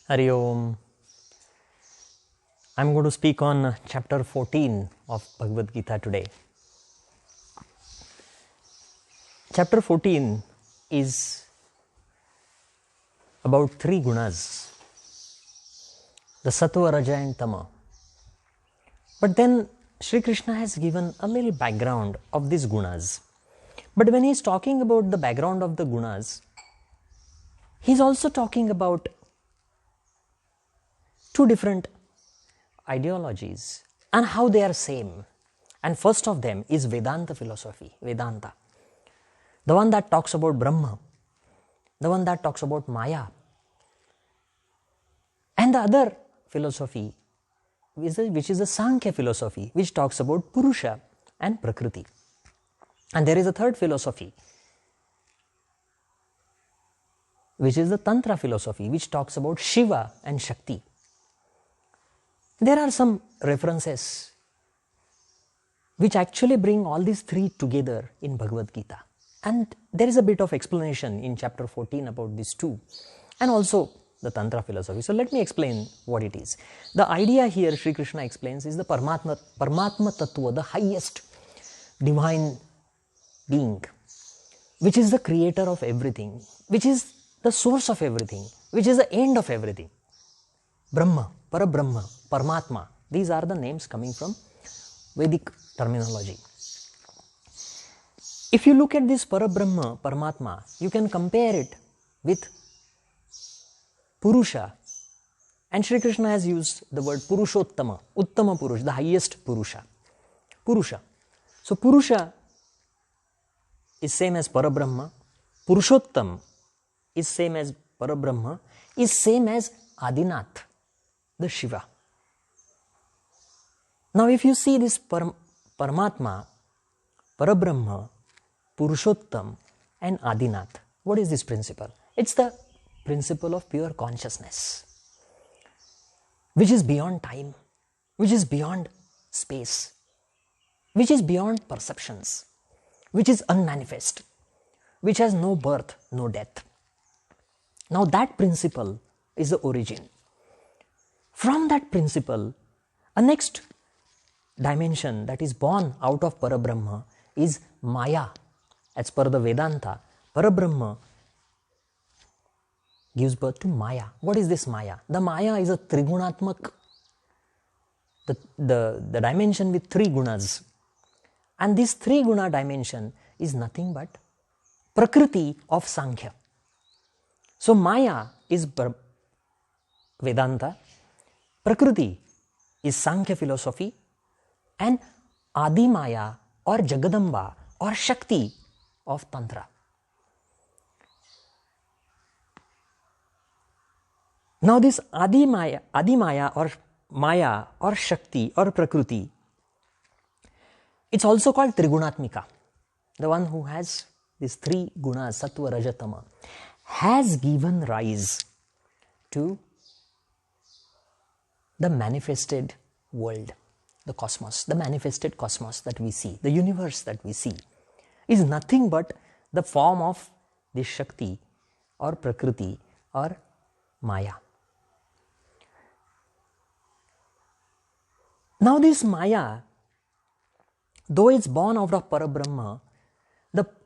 Hari Om. I'm going to speak on chapter 14 of Bhagavad Gita today. Chapter 14 is about three gunas, the Sattva, Raja and Tama. But then Sri Krishna has given a little background of these gunas. But when he is talking about the background of the gunas, he is also talking about two different ideologies and how they are same. And first of them is Vedanta philosophy, Vedanta. The one that talks about Brahma, the one that talks about Maya. And the other philosophy, which is the Sankhya philosophy, which talks about Purusha and Prakriti. And there is a third philosophy, which is the Tantra philosophy, which talks about Shiva and Shakti. There are some references which actually bring all these three together in Bhagavad Gita. And there is a bit of explanation in chapter 14 about these two, and also the Tantra philosophy. So let me explain what it is. The idea here Sri Krishna explains is the Paramatma Tattva, the highest divine being, which is the creator of everything, which is the source of everything, which is the end of everything. Brahma, Parabrahma, Paramatma, these are the names coming from Vedic terminology. If you look at this Parabrahma, Paramatma, you can compare it with Purusha. And Sri Krishna has used the word Purushottama, Uttama Purush, the highest Purusha. Purusha. So Purusha is same as Parabrahma. Purushottam is same as Parabrahma, is same as Adinath, the Shiva. Now if you see this Paramatma, Parabrahma, Purushottam and Adinath, what is this principle? It's the principle of pure consciousness, which is beyond time, which is beyond space, which is beyond perceptions, which is unmanifest, which has no birth, no death. Now that principle is the origin. From that principle, a next dimension that is born out of Parabrahma is Maya. As per the Vedanta, Parabrahma gives birth to Maya. What is this Maya? The Maya is a Trigunatmak, the dimension with three gunas. And this three guna dimension is nothing but Prakriti of Sankhya. So Maya is Vedanta, Prakriti is Sankhya philosophy, and Adi Maya or Jagadamba or Shakti of Tantra. Now this Adi Maya or Maya or Shakti or Prakriti, it's also called Trigunatmika. The one who has these three gunas, Sattva, Raja, Tama, has given rise to the manifested world, the cosmos, the manifested cosmos that we see, the universe that we see, is nothing but the form of this Shakti or Prakriti or Maya. Now this Maya, though it's born out of Parabrahma,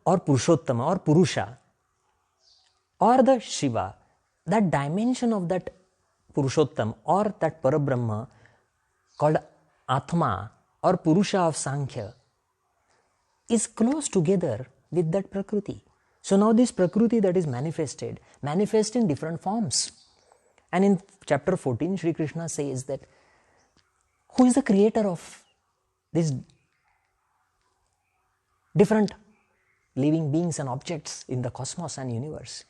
or Purushottama or Purusha, or the Shiva, that dimension of that Purushottam or that Parabrahma called Atma or Purusha of Sankhya is close together with that Prakriti. So now this Prakriti that is manifests in different forms. And in chapter 14, Sri Krishna says that who is the creator of these different living beings and objects in the cosmos and universe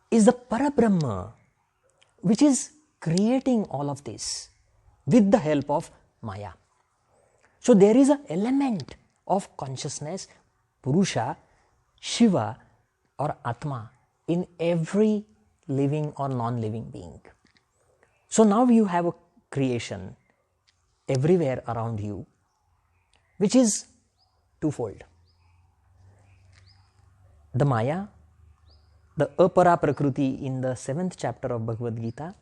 is the Parabrahma, which is creating all of this with the help of Maya. So there is an element of consciousness, Purusha, Shiva or Atma in every living or non-living being. So now you have a creation everywhere around you, which is twofold. The Maya, the Apara Prakriti in the 7th chapter of Bhagavad Gita,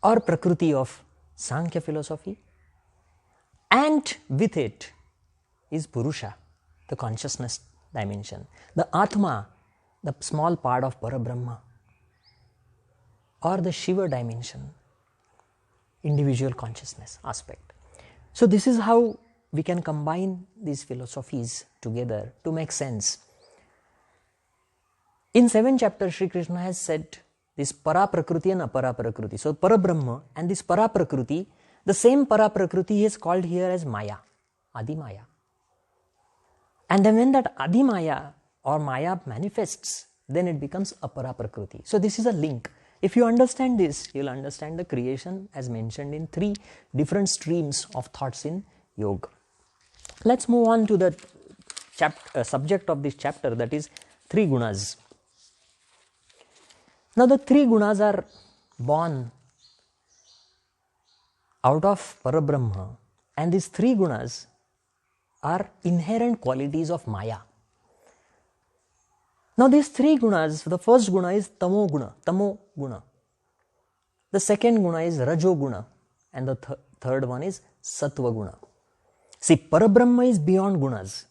or Prakriti of Sankhya philosophy, and with it is Purusha, the consciousness dimension, the Atma, the small part of Parabrahma, or the Shiva dimension, individual consciousness aspect. So this is how we can combine these philosophies together to make sense. In 7 chapters, Sri Krishna has said this para prakriti and apara prakriti. So Parabrahma and this para prakriti, the same para prakriti is called here as Maya, Adi Maya. And then when that Adi Maya or Maya manifests, then it becomes apara prakriti. So this is a link. If you understand this, you will understand the creation as mentioned in 3 different streams of thoughts in yoga. Let's move on to the subject of this chapter, that is 3 gunas. Now the 3 gunas are born out of Parabrahma, and these 3 gunas are inherent qualities of Maya. Now these 3 gunas, the first guna is Tamo-guna. The second guna is Rajo-guna, and the third one is Sattva-guna. See, Parabrahma is beyond gunas.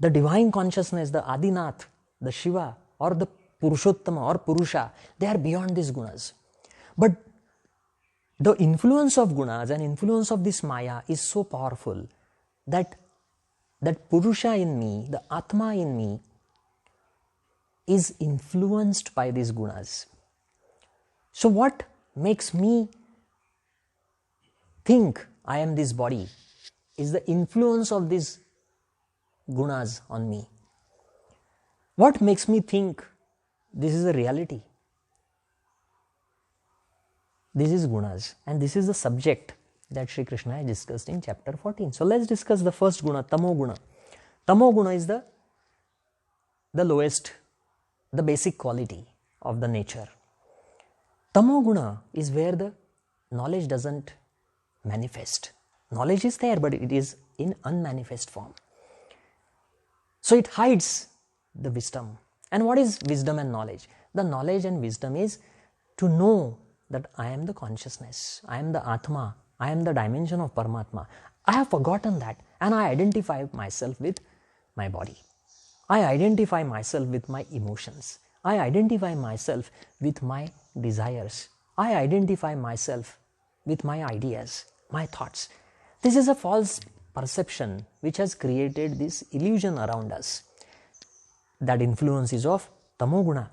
The divine consciousness, the Adinath, the Shiva, or the Purushottama or Purusha, they are beyond these gunas. But the influence of gunas and influence of this Maya is so powerful that Purusha in me, the Atma in me, is influenced by these gunas. So what makes me think I am this body is the influence of these gunas on me. What makes me think this is a reality? This is gunas, and this is the subject that Sri Krishna has discussed in chapter 14. So let's discuss the first guna, Tamo-guna. Tamo-guna is the lowest, the basic quality of the nature. Tamo-guna is where the knowledge doesn't manifest. Knowledge is there, but it is in unmanifest form. So it hides the wisdom. And what is wisdom and knowledge? The knowledge and wisdom is to know that I am the consciousness, I am the Atma, I am the dimension of Paramatma. I have forgotten that, and I identify myself with my body. I identify myself with my emotions. I identify myself with my desires. I identify myself with my ideas, my thoughts. This is a false perception which has created this illusion around us. That influence is of Tamo-guna.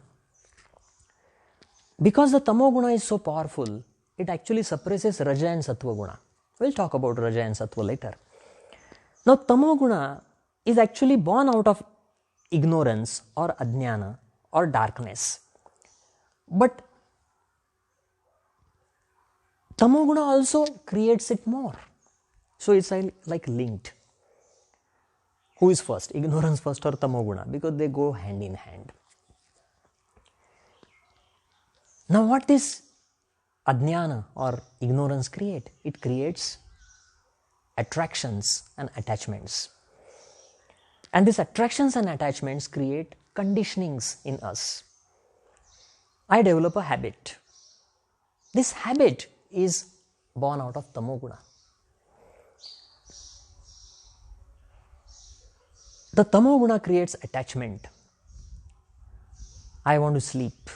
Because the Tamo-guna is so powerful, it actually suppresses Raja and Sattva-guna. We'll talk about Raja and Sattva later. Now Tamo-guna is actually born out of ignorance or ajnana or darkness. But Tamo-guna also creates it more. So it's like linked. Who is first? Ignorance first or Tamo-guna? Because they go hand in hand. Now what this ajnana or ignorance create? It creates attractions and attachments. And these attractions and attachments create conditionings in us. I develop a habit. This habit is born out of Tamo-guna. The Tamo-guna creates attachment. I want to sleep.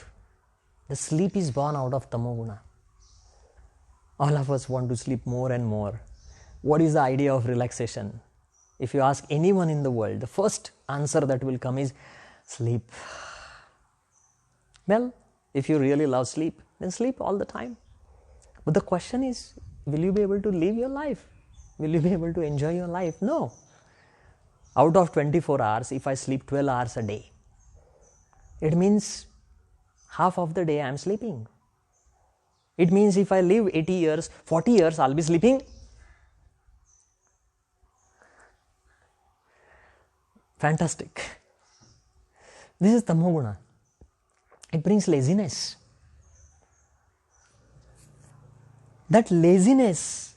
The sleep is born out of Tamo-guna. All of us want to sleep more and more. What is the idea of relaxation? If you ask anyone in the world, the first answer that will come is sleep. Well, if you really love sleep, then sleep all the time. But the question is, will you be able to live your life? Will you be able to enjoy your life? No. Out of 24 hours, if I sleep 12 hours a day, it means half of the day I am sleeping. It means if I live 80 years, 40 years, I'll be sleeping. Fantastic. This is Tamo-guna. It brings laziness. That laziness,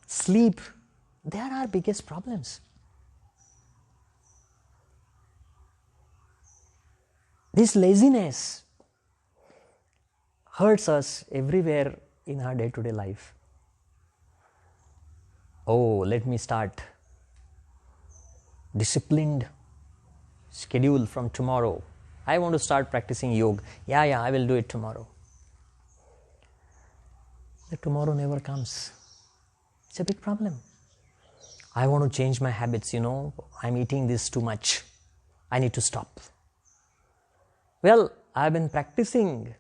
sleep, they are our biggest problems. This laziness hurts us everywhere in our day-to-day life. Oh, let me start disciplined schedule from tomorrow. I want to start practicing yoga. Yeah, I will do it tomorrow. The tomorrow never comes. It's a big problem. I want to change my habits, I'm eating this too much. I need to stop. Well, I've been practicing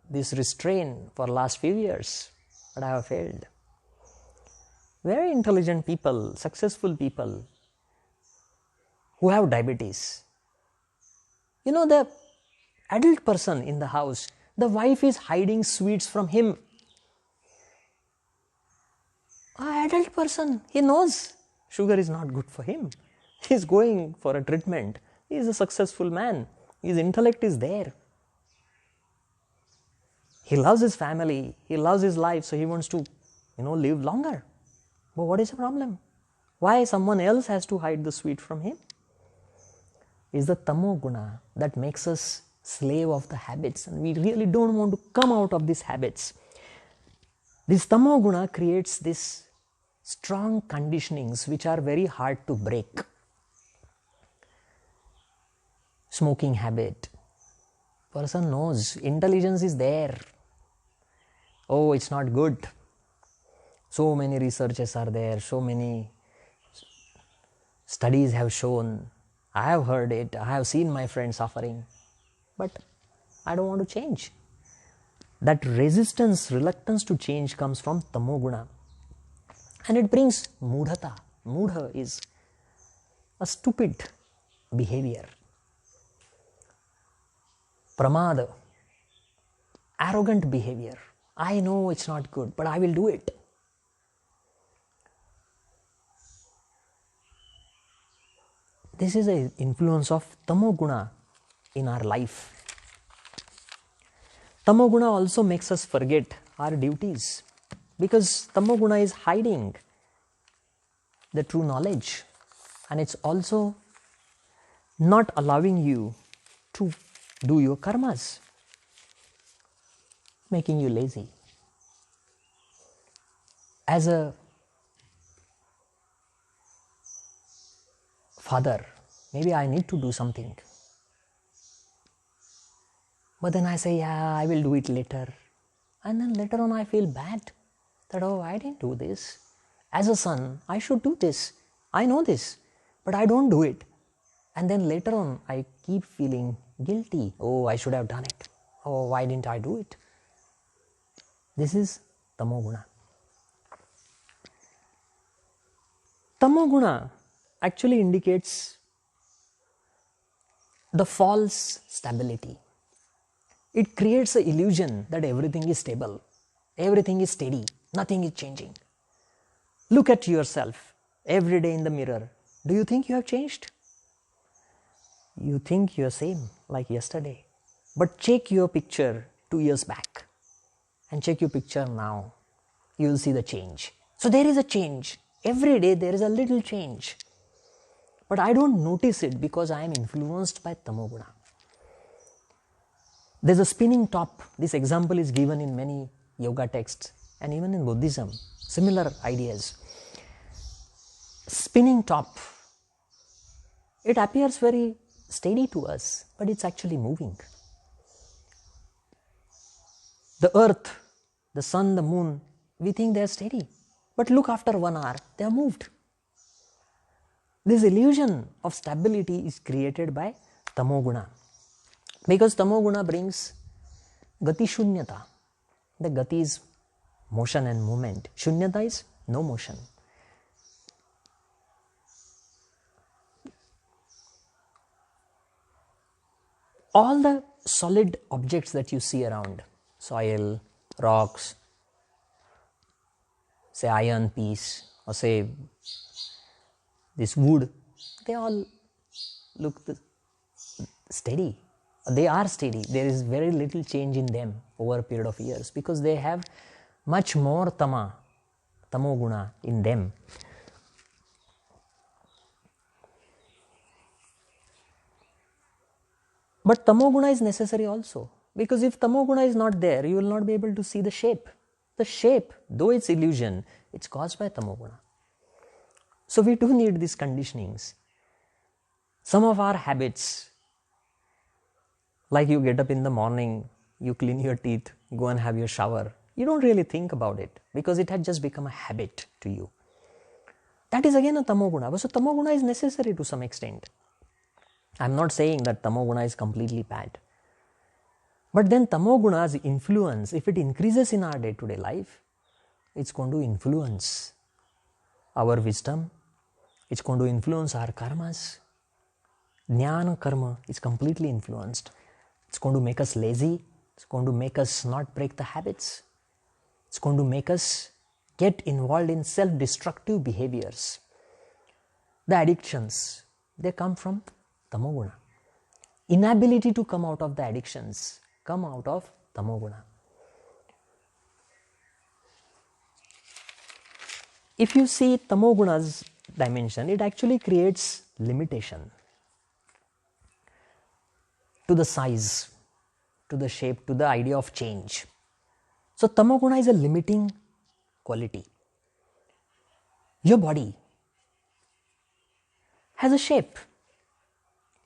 this restraint for last few years, but I have failed. Very intelligent people, successful people who have diabetes. The adult person in the house, the wife is hiding sweets from him. An adult person, he knows sugar is not good for him. He is going for a treatment. He is a successful man. His intellect is there. He loves his family. He loves his life, so he wants to, live longer. But what is the problem? Why someone else has to hide the sweet from him? It's the Tamo-guna that makes us slave of the habits, and we really don't want to come out of these habits. This Tamo-guna creates these strong conditionings which are very hard to break. Smoking habit. Person knows, intelligence is there. Oh, it's not good. So many researches are there, so many studies have shown. I have heard it, I have seen my friends suffering, but I don't want to change. That resistance, reluctance to change comes from Tamo-guna. And it brings mudhata. Mudha is a stupid behavior. Pramada, arrogant behavior. I know it's not good, but I will do it. This is an influence of Tamo-guna in our life. Tamo-guna also makes us forget our duties, because Tamo-guna is hiding the true knowledge, and it's also not allowing you to do your karmas, making you lazy. As a father, maybe I need to do something. But then I say, I will do it later. And then later on I feel bad that, I didn't do this. As a son, I should do this. I know this, but I don't do it. And then later on I keep feeling guilty. I should have done it. Why didn't I do it? This is Tamo-guna. Tamo-guna actually indicates the false stability. It creates an illusion that everything is stable, everything is steady, nothing is changing. Look at yourself every day in the mirror. Do you think you have changed? You think you are same like yesterday. But check your picture 2 years back and check your picture now. You will see the change. So there is a change. Every day there is a little change. But I don't notice it because I am influenced by Tamo-guna. There's a spinning top. This example is given in many yoga texts and even in Buddhism. Similar ideas. Spinning top. It appears very steady to us, but it's actually moving. The earth, the sun, the moon, we think they are steady. But look, after 1 hour, they are moved. This illusion of stability is created by Tamo-guna. Because Tamo-guna brings gati shunyata. The gati is motion and movement. Shunyata is no motion. All the solid objects that you see around, soil, rocks, say iron piece, or say this wood, they all look steady. They are steady. There is very little change in them over a period of years because they have much more Tamo-guna in them. But Tamo-guna is necessary also. Because if Tamo-guna is not there, you will not be able to see the shape. The shape, though it's illusion, it's caused by Tamo-guna. So we do need these conditionings. Some of our habits, like you get up in the morning, you clean your teeth, go and have your shower. You don't really think about it because it had just become a habit to you. That is again a Tamo-guna. So Tamo-guna is necessary to some extent. I'm not saying that Tamo-guna is completely bad. But then Tamo-guna's influence, if it increases in our day-to-day life, it's going to influence our wisdom, it's going to influence our karmas. Jnana karma is completely influenced. It's going to make us lazy, it's going to make us not break the habits, it's going to make us get involved in self-destructive behaviors. The addictions, they come from Tamo-guna. Inability to come out of the addictions come out of Tamo-guna. If you see Tamo-guna's dimension, it actually creates limitation to the size, to the shape, to the idea of change. So Tamo-guna is a limiting quality. Your body has a shape.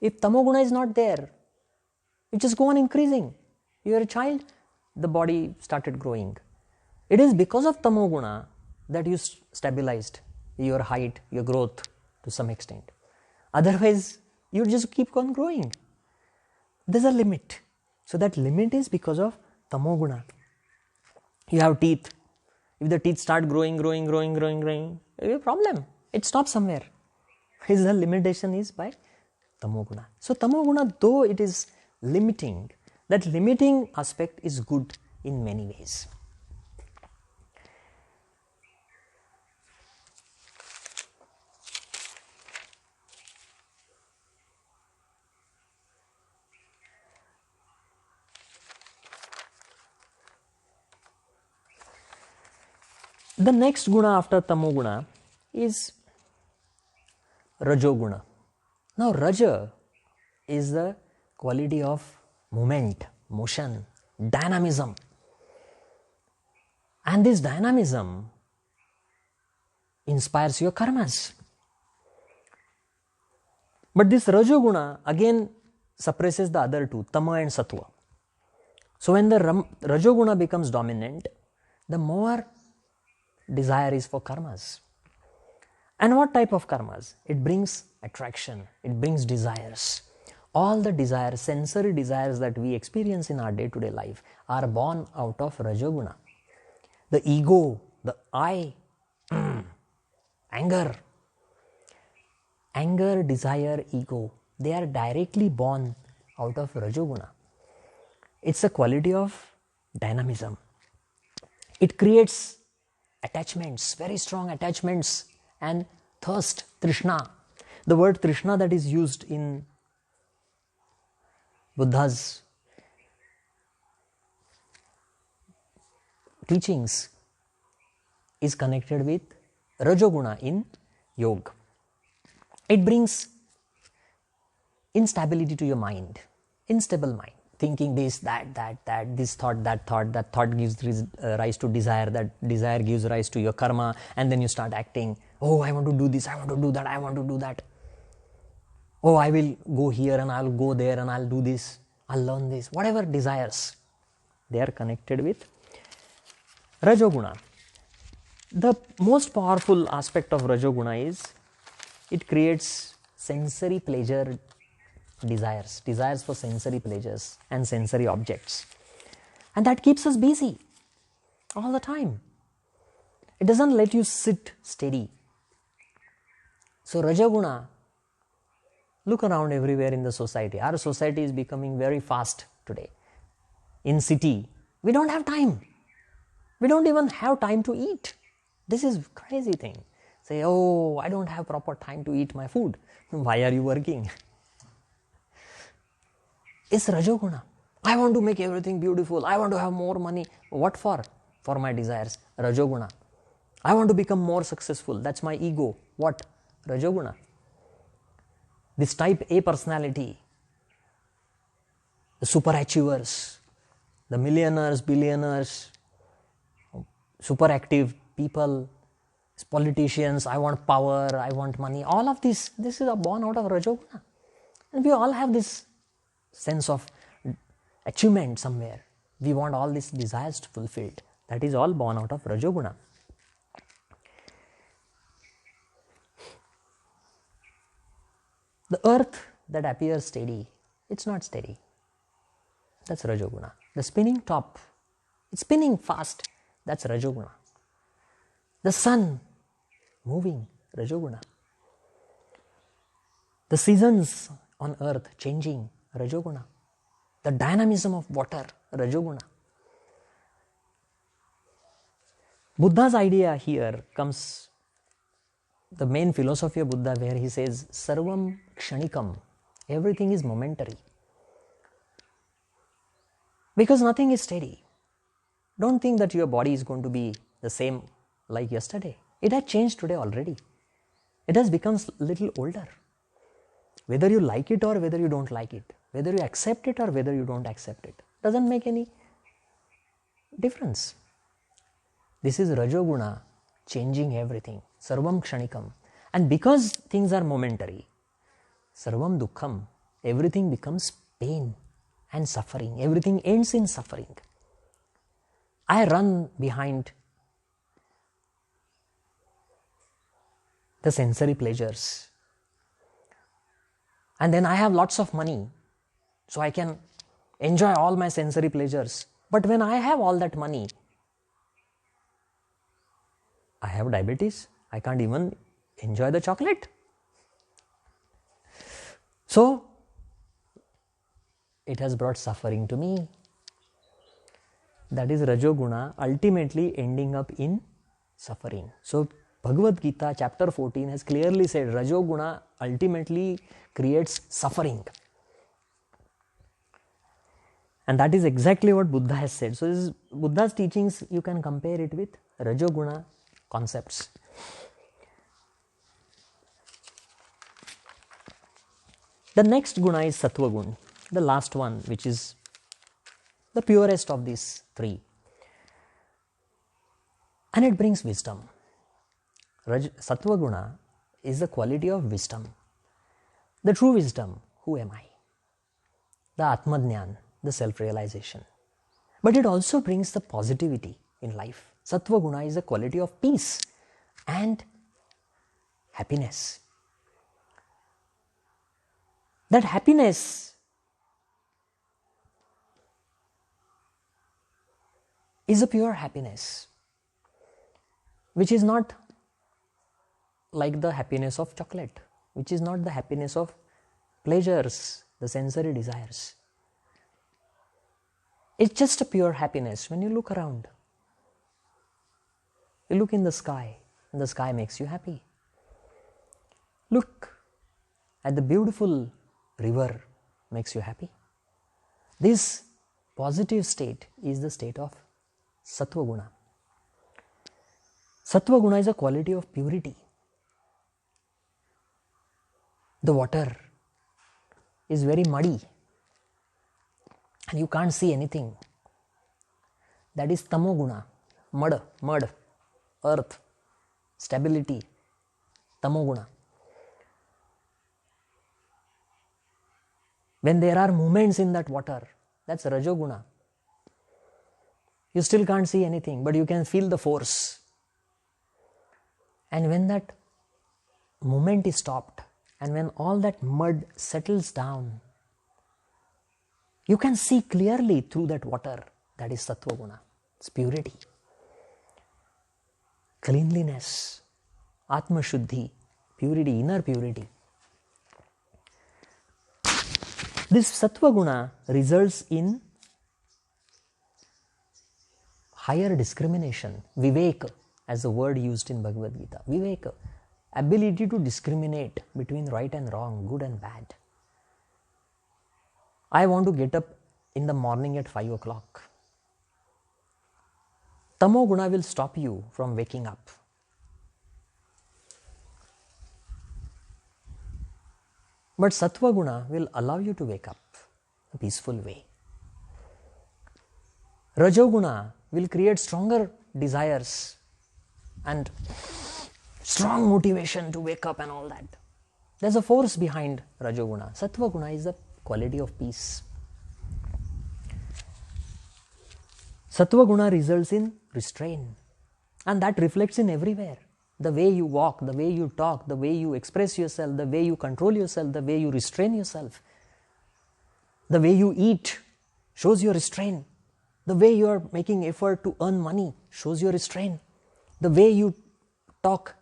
If Tamo-guna is not there, it just go on increasing. You are a child, the body started growing. It is because of Tamo-guna that you stabilized your height, your growth to some extent. Otherwise, you just keep on growing. There's a limit. So that limit is because of Tamo-guna. You have teeth. If the teeth start growing, you have a problem. It stops somewhere. The limitation is by Tamo-guna. So Tamo-guna, though it is limiting, that limiting aspect is good in many ways. The next guna after Tamo-guna is Rajo-guna. Now Raja is the quality of movement, motion, dynamism. And this dynamism inspires your karmas. But this Rajo-guna again suppresses the other two, Tama and Sattva. So when the Rajo-guna becomes dominant, the more desire is for karmas. And what type of karmas? It brings attraction, it brings desires. All the desires, sensory desires that we experience in our day-to-day life are born out of Rajo-guna. The ego, the I, anger, desire, ego, they are directly born out of Rajo-guna. It's a quality of dynamism. It creates attachments, very strong attachments, and thirst, trishna. The word trishna that is used in Buddha's teachings is connected with Rajo-guna in yoga. It brings instability to your mind, unstable mind. Thinking this, that, this thought, that thought gives rise to desire, that desire gives rise to your karma, and then you start acting, oh, I want to do this, I want to do that, I want to do that. Oh, I will go here and I'll go there and I'll do this, I'll learn this. Whatever desires, they are connected with Rajo-guna. The most powerful aspect of Rajo-guna is it creates sensory pleasure desires for sensory pleasures and sensory objects. And that keeps us busy all the time. It doesn't let you sit steady. So Rajo-guna, look around everywhere in the society. Our society is becoming very fast today. In city, we don't have time. We don't even have time to eat. This is crazy thing. Say, oh, I don't have proper time to eat my food. Why are you working? It's Rajo-guna. I want to make everything beautiful. I want to have more money. What for? For my desires. Rajo-guna. I want to become more successful. That's my ego. What? Rajo-guna. This type A personality, the super achievers, the millionaires, billionaires, super active people, politicians, I want power, I want money, all of this is born out of Rajo-guna. And we all have this sense of achievement somewhere. We want all these desires fulfilled. That is all born out of Rajo-guna. The earth that appears steady, it's not steady. That's Rajo-guna. The spinning top, it's spinning fast. That's Rajo-guna. The sun moving, Rajo-guna. The seasons on earth changing, Rajo-guna. The dynamism of water, Rajo-guna. Buddha's idea here comes, the main philosophy of Buddha, where he says, Sarvam Kshanikam, everything is momentary. Because nothing is steady. Don't think that your body is going to be the same like yesterday. It has changed today already. It has become a little older. Whether you like it or whether you don't like it, whether you accept it or whether you don't accept it, doesn't make any difference. This is Rajo-guna changing everything. Sarvam Kshanikam. And because things are momentary, Sarvam Dukkham, everything becomes pain and suffering. Everything ends in suffering. I run behind the sensory pleasures. And then I have lots of money, so I can enjoy all my sensory pleasures. But when I have all that money, I have diabetes. I can't even enjoy the chocolate. So, it has brought suffering to me. That is Rajo-guna ultimately ending up in suffering. So, Bhagavad Gita chapter 14 has clearly said Rajo-guna ultimately creates suffering. And that is exactly what Buddha has said. So, this is Buddha's teachings, you can compare it with Rajo-guna concepts. The next guna is Sattva-guna, the last one, which is the purest of these three. And it brings wisdom. Sattva-guna is the quality of wisdom. The true wisdom, who am I? The Atma-jnana, the self-realization. But it also brings the positivity in life. Sattva-guna is the quality of peace and happiness. That happiness is a pure happiness, which is not like the happiness of chocolate, which is not the happiness of pleasures, the sensory desires. It's just a pure happiness. When you look around, you look in the sky, and the sky makes you happy. Look at the beautiful river, makes you happy. This positive state is the state of Sattva-guna. Sattva-guna is a quality of purity. The water is very muddy and you can't see anything. That is Tamo-guna, mud, earth, stability, Tamo-guna. When there are movements in that water, that's Rajo-guna. You still can't see anything, but you can feel the force. And when that movement is stopped, and when all that mud settles down, you can see clearly through that water. That is Sattva-guna. It's purity, cleanliness, Atma-shuddhi, purity, inner purity. This Sattva-guna results in higher discrimination, vivek, as the word used in Bhagavad Gita. Vivek, ability to discriminate between right and wrong, good and bad. I want to get up in the morning at 5 o'clock. Tamo-guna will stop you from waking up. But Sattva-guna will allow you to wake up in a peaceful way. Rajo-guna will create stronger desires and strong motivation to wake up and all that. There's a force behind Rajo-guna. Sattva-guna is the quality of peace. Sattva-guna results in restraint, and that reflects in everywhere. The way you walk, the way you talk, the way you express yourself, the way you control yourself, the way you restrain yourself. The way you eat shows your restraint. The way you are making effort to earn money shows your restraint. The way you talk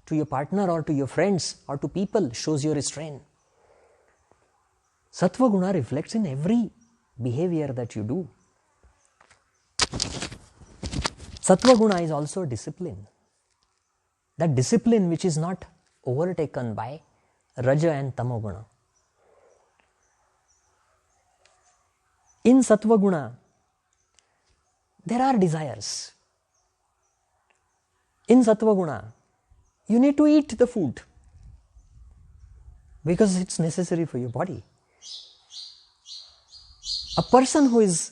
to your partner or to your friends or to people shows your restraint. Sattva-guna reflects in every behavior that you do. Sattva-guna is also discipline. That discipline which is not overtaken by Raja and Tamo-guna. In Sattva-guna, there are desires. In Sattva-guna, you need to eat the food because it's necessary for your body. A person who is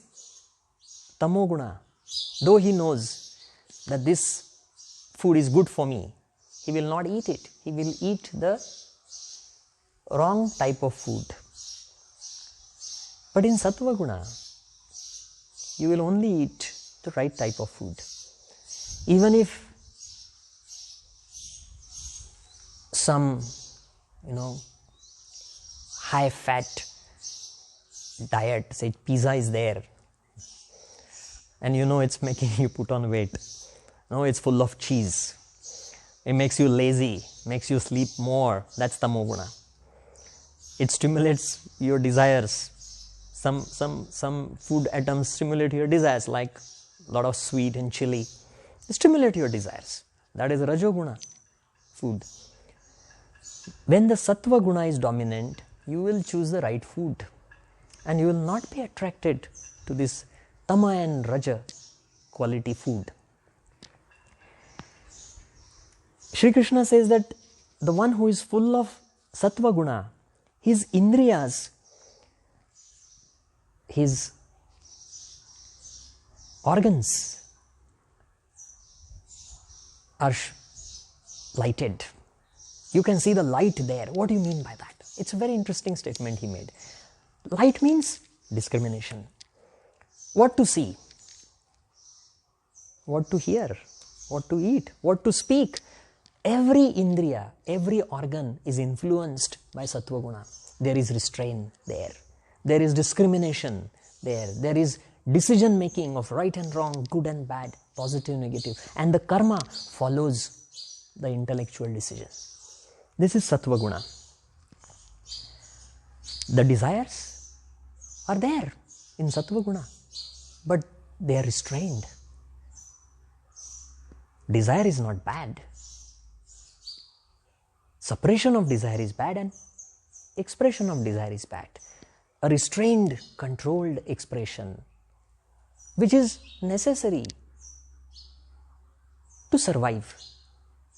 Tamo-guna, though he knows that this food is good for me, he will not eat it. He will eat the wrong type of food. But in Sattva-guna, you will only eat the right type of food. Even if some, high-fat diet, say pizza is there, and it's making you put on weight. It's full of cheese. It makes you lazy, makes you sleep more. That's Tamo-guna. It stimulates your desires. Some food items stimulate your desires, like a lot of sweet and chili. They stimulate your desires. That is Rajo-guna food. When the Sattva-guna is dominant, you will choose the right food. And you will not be attracted to this Tama and Raja quality food. Shri Krishna says that the one who is full of Sattva-guna, his indriyas, his organs are lighted. You can see the light there. What do you mean by that? It's a very interesting statement he made. Light means discrimination. What to see, what to hear, what to eat, what to speak. Every indriya, every organ is influenced by Sattva-guna. There is restraint there. There is discrimination there. There is decision making of right and wrong, good and bad, positive, negative. And the karma follows the intellectual decision. This is Sattva-guna. The desires are there in Sattva-guna, but they are restrained. Desire is not bad. Suppression of desire is bad and expression of desire is bad. A restrained, controlled expression, which is necessary to survive,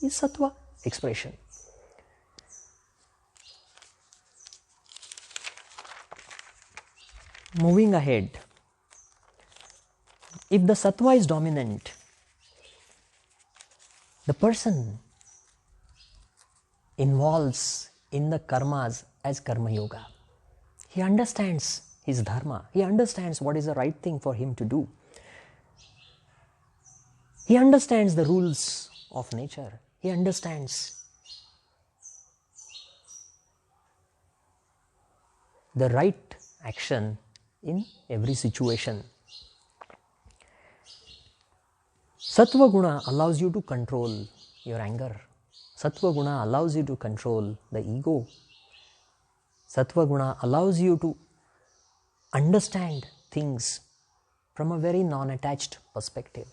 is Sattva expression. Moving ahead, if the Sattva is dominant, the person involves in the karmas as karma yoga. He understands his dharma. He understands what is the right thing for him to do. He understands the rules of nature. He understands the right action in every situation. Sattva-guna allows you to control your anger. Sattva-guna allows you to control the ego. Sattva-guna allows you to understand things from a very non-attached perspective.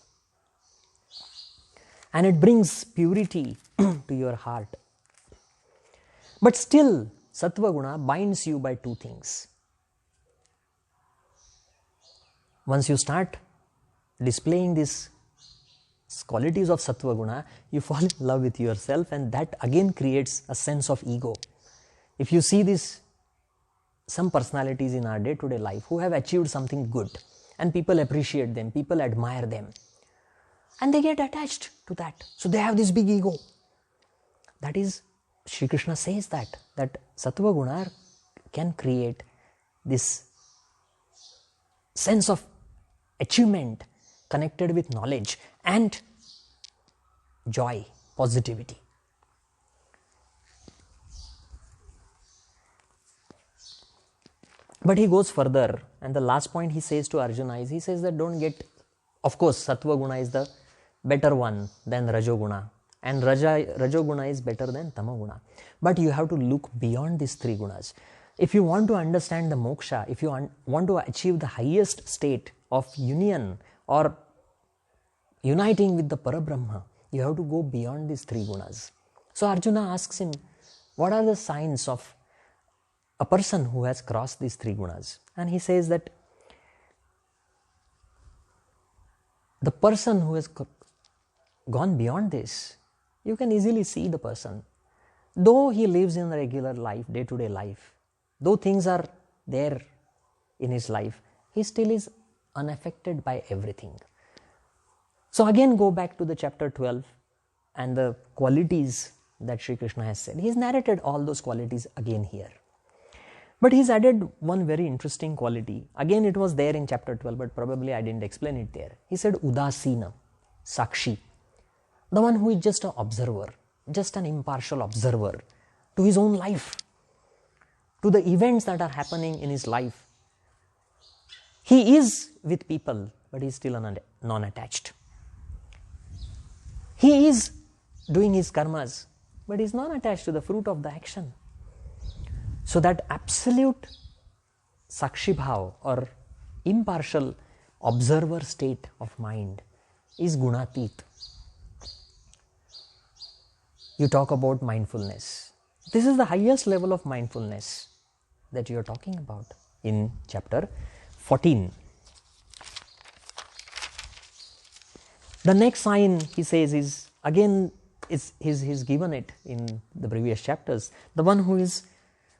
And it brings purity to your heart. But still, Sattva-guna binds you by two things. Once you start displaying these qualities of Sattva-guna, you fall in love with yourself, and that again creates a sense of ego. If you see some personalities in our day-to-day life who have achieved something good, and people appreciate them, people admire them, and they get attached to that. So they have this big ego. That is, Sri Krishna says that Sattva-guna can create this sense of achievement connected with knowledge and joy, positivity. But he goes further, and the last point he says to Arjuna is, he says that don't get, of course, Sattva-guna is the better one than Rajo-guna, and Rajo-guna is better than Tamo-guna. But you have to look beyond these three gunas. If you want to understand the moksha, if you want to achieve the highest state of union or uniting with the Parabrahma, you have to go beyond these three gunas. So Arjuna asks him, what are the signs of a person who has crossed these three gunas? And he says that the person who has gone beyond this, you can easily see the person. Though he lives in a regular life, day-to-day life, though things are there in his life, he still is unaffected by everything. So again, go back to the chapter 12 and the qualities that Sri Krishna has said. He's narrated all those qualities again here. But he's added one very interesting quality. Again, it was there in chapter 12, but probably I didn't explain it there. He said Udasina, Sakshi, the one who is just an observer, just an impartial observer to his own life, to the events that are happening in his life. He is with people, but he is still non-attached. He is doing his karmas, but he is not attached to the fruit of the action. So that absolute Sakshi Bhav or impartial observer state of mind is Gunatit. You talk about mindfulness. This is the highest level of mindfulness that you are talking about in chapter 14. The next sign, he says, is again, he's given it in the previous chapters. The one who is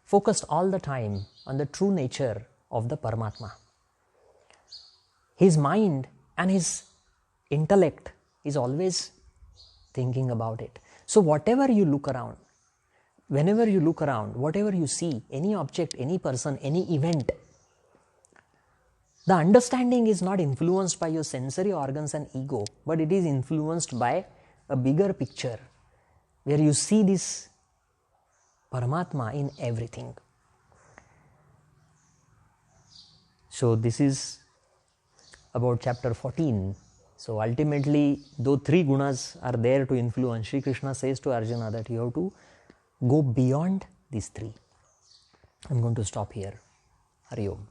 focused all the time on the true nature of the Paramatma. His mind and his intellect is always thinking about it. So whatever you look around, whenever you look around, whatever you see, any object, any person, any event, the understanding is not influenced by your sensory organs and ego, but it is influenced by a bigger picture where you see this Paramatma in everything. So this is about chapter 14. So ultimately, though three gunas are there to influence, Sri Krishna says to Arjuna that you have to go beyond these three. I'm going to stop here. Hari Om.